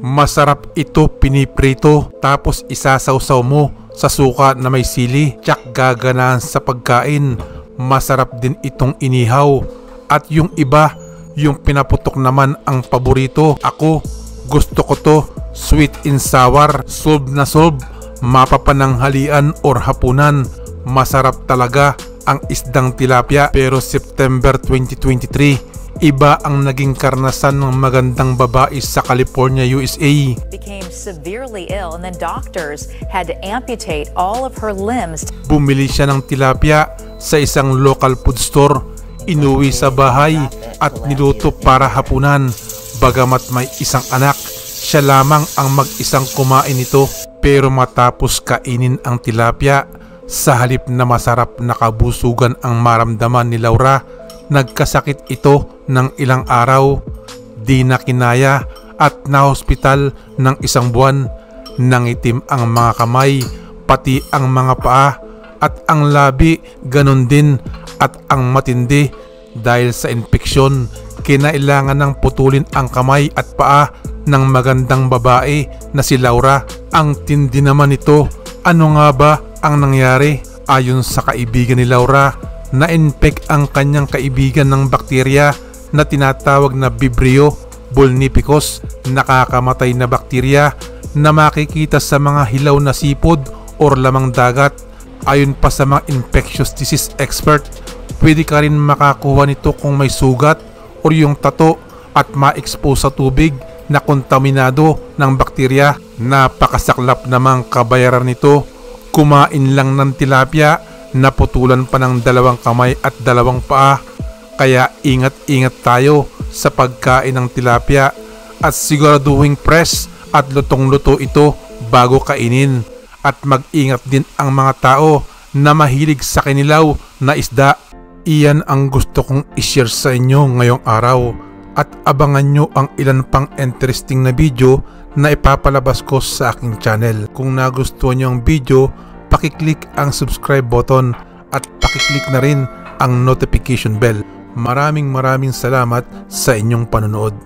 Masarap ito piniprito tapos isasawsaw mo sa suka na may sili. Tsak gaganahan sa pagkain. Masarap din itong inihaw. At yung iba, yung pinaputok naman ang paborito. Ako, gusto ko to sweet and sour. Solve na solve, mapapananghalian or hapunan. Masarap talaga ang isdang tilapia. Pero September 2023, iba ang naging karanasan ng magandang babae sa California, USA. Became severely ill and then doctors had to amputate all of her limbs. Bumili siya ng tilapia sa isang local food store, inuwi sa bahay at niluto para hapunan. Bagamat may isang anak, siya lamang ang mag-isang kumain nito. Pero matapos kainin ang tilapia, sa halip na masarap na kabusugan ang maramdaman ni Laura, nagkasakit ito ng ilang araw. Di na kinaya at nahospital ng 1 buwan. Nangitim ang mga kamay, pati ang mga paa at ang labi ganon din, at ang matindi dahil sa infeksyon. Kinailangan ng putulin ang kamay at paa ng magandang babae na si Laura. Ang tindi naman ito. Ano nga ba ang nangyari? Ayon sa kaibigan ni Laura, na-infect ang kanyang kaibigan ng bakterya na tinatawag na Vibrio vulnificus, nakakamatay na bakterya na makikita sa mga hilaw na sipod or lamang dagat. Ayon pa sa mga infectious disease expert, pwede ka rin makakuha nito kung may sugat or yung tato at ma-expose sa tubig na kontaminado ng bakterya. Napakasaklap namang kabayaran nito. Kumain lang ng tilapia, naputulan pa ng 2 kamay at 2 paa. Kaya ingat-ingat tayo sa pagkain ng tilapia at siguraduhin fresh at lutong-luto ito bago kainin. At mag-ingat din ang mga tao na mahilig sa kinilaw na isda. Iyan ang gusto kong i-share sa inyo ngayong araw. At abangan nyo ang ilan pang interesting na video na ipapalabas ko sa aking channel. Kung nagustuhan nyo ang video, pakiclick ang subscribe button at pakiclick na rin ang notification bell. Maraming salamat sa inyong panonood.